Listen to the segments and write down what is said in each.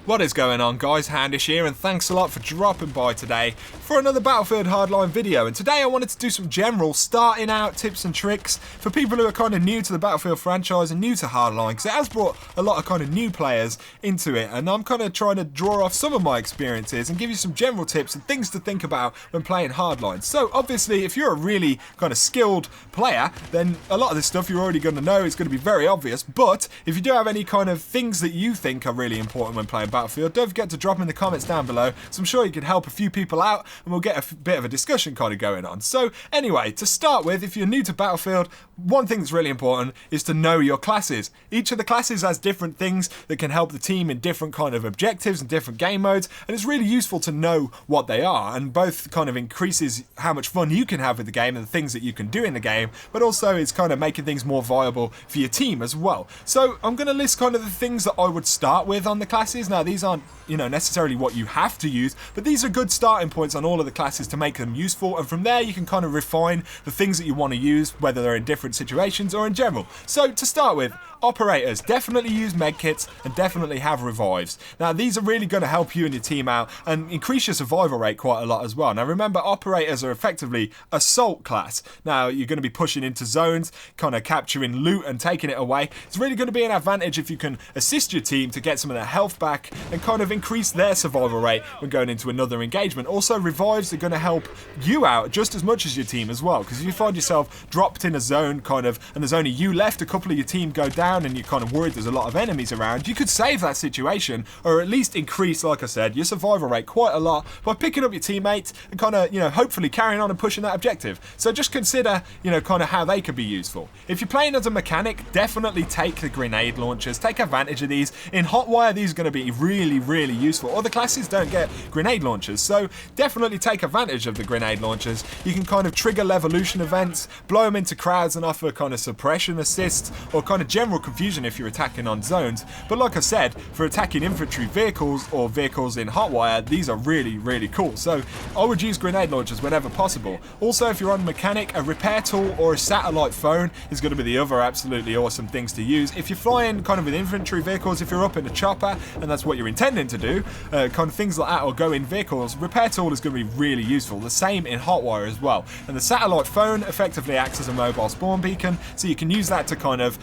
What is going on, guys? Handish here, and thanks a lot for dropping by today for another Battlefield Hardline video. And today I wanted to do some general starting out tips and tricks for people who are kind of new to the Battlefield franchise and new to Hardline, because it has brought a lot of kind of new players into it, and I'm kind of trying to draw off some of my experiences and give you some general tips and things to think about when playing Hardline. So obviously, if you're a really kind of skilled player, then a lot of this stuff you're already going to know. It's going to be very obvious. But if you do have any kind of things that you think are really important when playing Battlefield, don't forget to drop them in the comments down below, so I'm sure you can help a few people out and we'll get a bit of a discussion kind of going on. So anyway, to start with, if you're new to Battlefield, one thing that's really important is to know your classes. Each of the classes has different things that can help the team in different kind of objectives and different game modes, and it's really useful to know what they are, and both kind of increases how much fun you can have with the game and the things that you can do in the game, but also it's kind of making things more viable for your team as well. So I'm going to list kind of the things that I would start with on the classes. Now these aren't, necessarily what you have to use, but these are good starting points on all of the classes to make them useful, and from there you can kind of refine the things that you want to use, whether they're in different situations or in general. So to start with, operators, definitely use medkits and definitely have revives. Now these are really going to help you and your team out and increase your survival rate quite a lot as well. Now remember, operators are effectively assault class. Now you're going to be pushing into zones, kind of capturing loot and taking it away. It's really going to be an advantage if you can assist your team to get some of their health back and kind of increase their survival rate when going into another engagement. Also, revives are going to help you out just as much as your team as well, because if you find yourself dropped in a zone kind of and there's only you left, a couple of your team go down and you're kind of worried there's a lot of enemies around, you could save that situation or at least increase, like I said, your survival rate quite a lot by picking up your teammates and kind of, hopefully carrying on and pushing that objective. So just consider, kind of how they could be useful. If you're playing as a mechanic, definitely take the grenade launchers. Take advantage of these. In Hotwire, these are going to be really, really useful. Other classes don't get grenade launchers, so definitely take advantage of the grenade launchers. You can kind of trigger levolution events, blow them into crowds and offer kind of suppression assists or kind of general confusion if you're attacking on zones. But like I said, for attacking infantry vehicles or vehicles in Hotwire, these are really, really cool. So I would use grenade launchers whenever possible. Also, if you're on mechanic, a repair tool or a satellite phone is going to be the other absolutely awesome things to use. If you're flying kind of with infantry vehicles, if you're up in a chopper and that's what you're intending to do, kind of things like that, or go in vehicles, repair tool is going to be really useful. The same in Hotwire as well. And the satellite phone effectively acts as a mobile spawn beacon, so you can use that to kind of,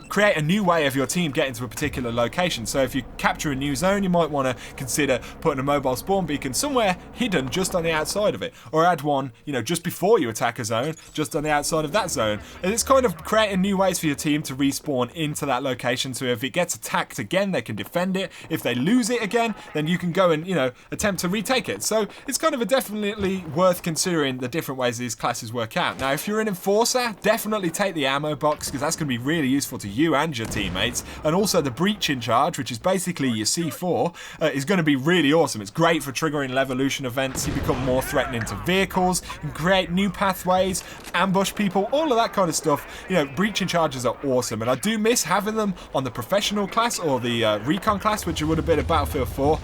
create a new way of your team getting to a particular location. So if you capture a new zone, you might want to consider putting a mobile spawn beacon somewhere hidden just on the outside of it, or add one, just before you attack a zone, just on the outside of that zone. And it's kind of creating new ways for your team to respawn into that location, so if it gets attacked again, they can defend it. If they lose it again, then you can go and, attempt to retake it. So it's kind of definitely worth considering the different ways these classes work out. Now, if you're an enforcer, definitely take the ammo box, because that's going to be really useful to you and your teammates. And also the breach in charge, which is basically your C4, is going to be really awesome. It's great for triggering levolution events. You become more threatening to vehicles, you can create new pathways, ambush people, all of that kind of stuff. Breach in charges are awesome, and I do miss having them on the professional class or the recon class, which would have been a Battlefield 4.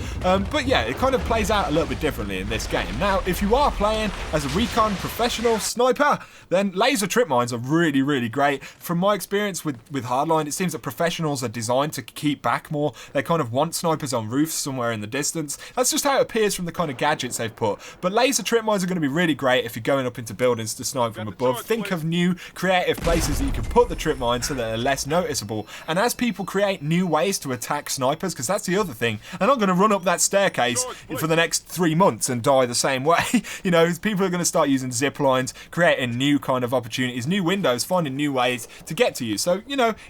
But yeah, it kind of plays out a little bit differently in this game. Now, if you are playing as a recon professional sniper, then laser trip mines are really, really great. From my experience with Hardline, it seems that professionals are designed to keep back more. They kind of want snipers on roofs somewhere in the distance. That's just how it appears from the kind of gadgets they've put. But laser trip mines are going to be really great if you're going up into buildings to snipe from above. Think of new creative places that you can put the trip mines so that they're less noticeable. And as people create new ways to attack snipers, because that's the other thing, and I'm going to run up that staircase for the next 3 months and die the same way. People are going to start using zip lines, creating new kind of opportunities, new windows, finding new ways to get to you. So,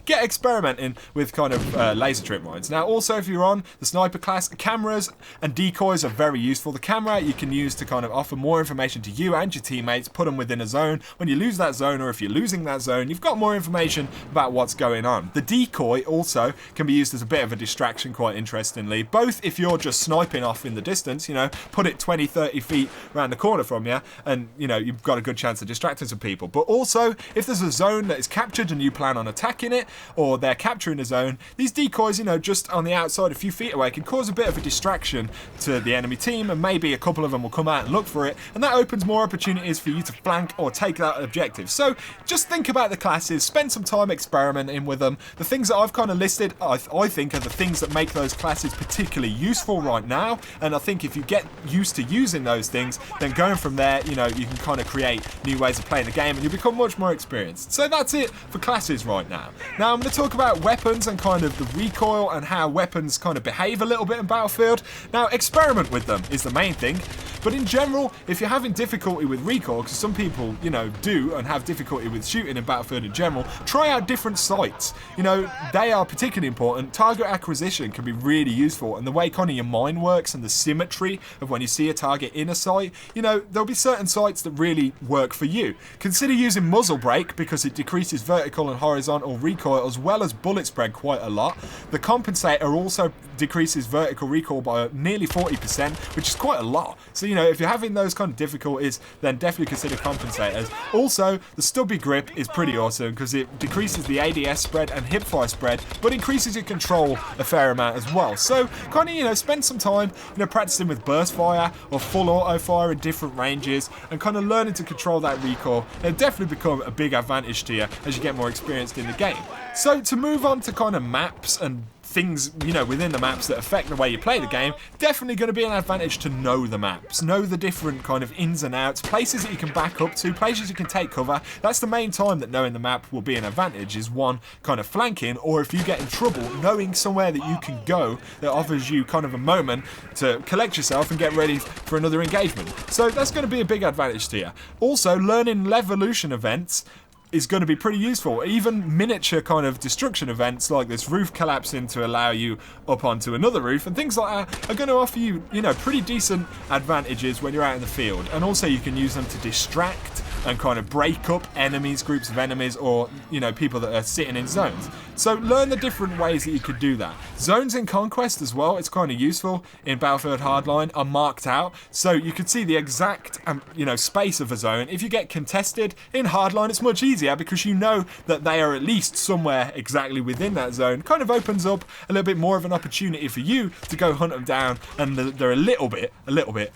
get experimenting with kind of laser trip mines. Now, also, if you're on the sniper class, cameras and decoys are very useful. The camera you can use to kind of offer more information to you and your teammates, put them within a zone. When you lose that zone, or if you're losing that zone, you've got more information about what's going on. The decoy also can be used as a bit of a distraction, quite interestingly, both if you're just sniping off in the distance, put it 20, 30 feet around the corner from you, and, you've got a good chance of distracting some people. But also, if there's a zone that is captured and you plan on attacking it, it, or they're capturing a zone, these decoys, you know, just on the outside a few feet away can cause a bit of a distraction to the enemy team, and maybe a couple of them will come out and look for it, and that opens more opportunities for you to flank or take that objective. So just think about the classes, spend some time experimenting with them. The things that I've kind of listed, I think, are the things that make those classes particularly useful right now, and I think if you get used to using those things, then going from there, you know, you can kind of create new ways of playing the game and you become much more experienced. So that's it for classes right now. Now I'm going to talk about weapons and kind of the recoil and how weapons kind of behave a little bit in Battlefield. Now experiment with them is the main thing, but in general, if you're having difficulty with recoil, because some people, you know, do and have difficulty with shooting in Battlefield in general, try out different sights. You know, they are particularly important. Target acquisition can be really useful, and the way kind of your mind works and the symmetry of when you see a target in a sight, you know, there'll be certain sights that really work for you. Consider using muzzle brake because it decreases vertical and horizontal recoil as well as bullet spread quite a lot. The compensator also decreases vertical recoil by nearly 40%, which is quite a lot. So, you know, if you're having those kind of difficulties, then definitely consider compensators. Also, the stubby grip is pretty awesome because it decreases the ADS spread and hipfire spread, but increases your control a fair amount as well. So, kind of, you know, spend some time, you know, practicing with burst fire or full auto fire in different ranges and kind of learning to control that recoil. It'll definitely become a big advantage to you as you get more experienced in the game. So, to move on to kind of maps and things, you know, within the maps that affect the way you play the game, definitely going to be an advantage to know the maps, know the different kind of ins and outs, places that you can back up to, places you can take cover. That's the main time that knowing the map will be an advantage, is one, kind of flanking, or if you get in trouble, knowing somewhere that you can go that offers you kind of a moment to collect yourself and get ready for another engagement. So that's going to be a big advantage to you. Also, learning Levolution events is going to be pretty useful. Even miniature kind of destruction events like this roof collapsing to allow you up onto another roof and things like that are going to offer you, you know, pretty decent advantages when you're out in the field. And also you can use them to distract and kind of break up enemies, groups of enemies, or, you know, people that are sitting in zones. So learn the different ways that you could do that. Zones in Conquest as well, it's kind of useful in Battlefield Hardline, are marked out, so you could see the exact, you know, space of a zone. If you get contested in Hardline, it's much easier because you know that they are at least somewhere exactly within that zone. Kind of opens up a little bit more of an opportunity for you to go hunt them down, and they're a little bit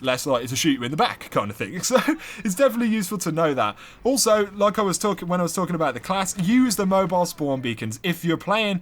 less likely to shoot you in the back, kind of thing. So it's definitely useful to know that. Also, like I was talking when I was talking about the class, use the mobile spawn beacons. If you're playing,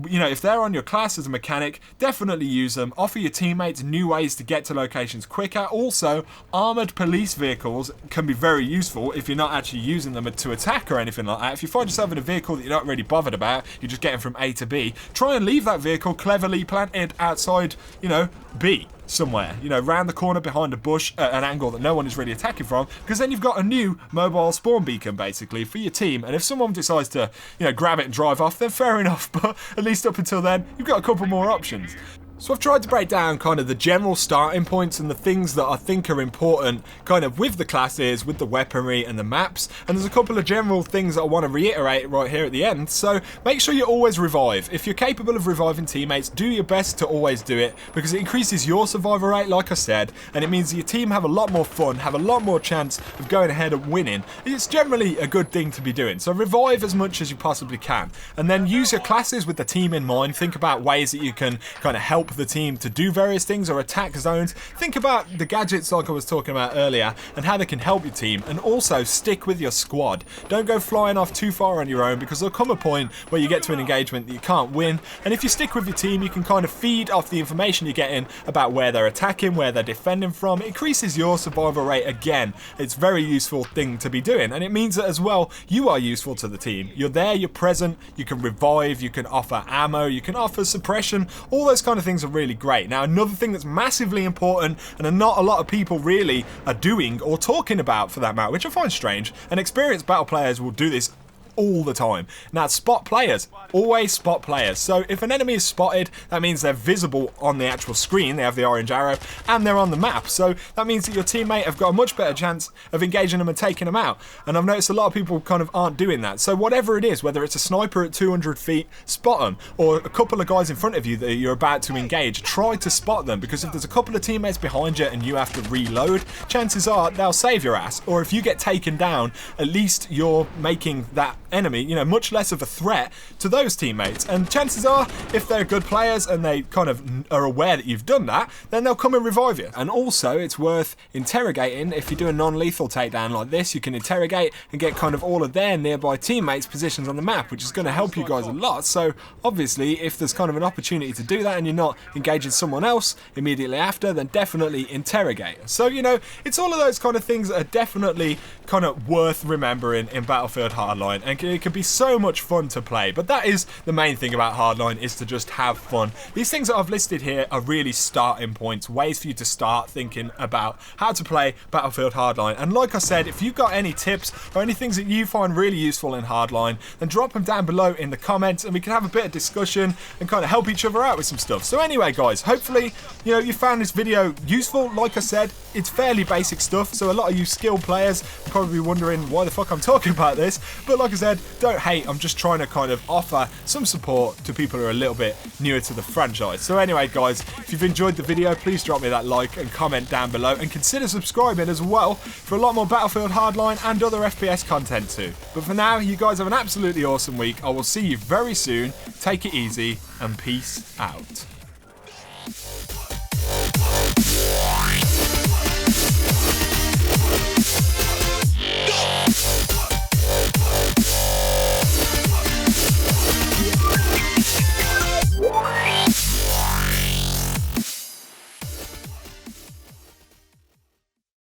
you know, if they're on your class as a mechanic, definitely use them. Offer your teammates new ways to get to locations quicker. Also, armoured police vehicles can be very useful if you're not actually using them to attack or anything like that. If you find yourself in a vehicle that you're not really bothered about, you're just getting from A to B, try and leave that vehicle cleverly planted outside, you know, B somewhere, you know, round the corner behind a bush at an angle that no one is really attacking from, because then you've got a new mobile spawn beacon basically for your team. And if someone decides to, you know, grab it and drive off, then fair enough, but at least up until then you've got a couple more options. So I've tried to break down kind of the general starting points and the things that I think are important kind of with the classes, with the weaponry and the maps, and there's a couple of general things that I want to reiterate right here at the end. So make sure you always revive. If you're capable of reviving teammates, do your best to always do it, because it increases your survival rate, like I said, and it means your team have a lot more fun, have a lot more chance of going ahead and winning. It's generally a good thing to be doing. So revive as much as you possibly can, and then use your classes with the team in mind. Think about ways that you can kind of help the team to do various things or attack zones. Think about the gadgets like I was talking about earlier and how they can help your team, and also stick with your squad. Don't go flying off too far on your own, because there'll come a point where you get to an engagement that you can't win, and if you stick with your team you can kind of feed off the information you're getting about where they're attacking, where they're defending from. It increases your survival rate again. It's a very useful thing to be doing, and it means that as well you are useful to the team. You're there, you're present, you can revive, you can offer ammo, you can offer suppression. All those kind of things are really great. Now, another thing that's massively important and not a lot of people really are doing or talking about for that matter, which I find strange, and experienced battle players will do this all the time. Now, spot players. Always spot players. So if an enemy is spotted, that means they're visible on the actual screen, they have the orange arrow, and they're on the map. So that means that your teammate have got a much better chance of engaging them and taking them out. And I've noticed a lot of people kind of aren't doing that. So whatever it is, whether it's a sniper at 200 feet, spot them, or a couple of guys in front of you that you're about to engage, try to spot them, because if there's a couple of teammates behind you and you have to reload, chances are they'll save your ass. Or if you get taken down, at least you're making that enemy, you know, much less of a threat to those teammates. And chances are, if they're good players and they kind of are aware that you've done that, then they'll come and revive you. And also, it's worth interrogating. If you do a non-lethal takedown like this, you can interrogate and get kind of all of their nearby teammates' positions on the map, which is going to help you guys a lot. So obviously, if there's kind of an opportunity to do that and you're not engaging someone else immediately after, then definitely interrogate. So, you know, it's all of those kind of things that are definitely kind of worth remembering in Battlefield Hardline, and it can be so much fun to play. But that is the main thing about Hardline, is to just have fun. These things that I've listed here are really starting points, ways for you to start thinking about how to play Battlefield Hardline. And like I said, if you've got any tips or any things that you find really useful in Hardline, then drop them down below in the comments and we can have a bit of discussion and kind of help each other out with some stuff. So anyway guys, hopefully, you know, you found this video useful. Like I said, it's fairly basic stuff, so a lot of you skilled players are probably wondering why the fuck I'm talking about this. But like I said, don't hate, I'm just trying to kind of offer some support to people who are a little bit newer to the franchise. So anyway guys, if you've enjoyed the video, please drop me that like and comment down below, and consider subscribing as well for a lot more Battlefield Hardline and other FPS content too. But for now, you guys have an absolutely awesome week. I will see you very soon. Take it easy and peace out.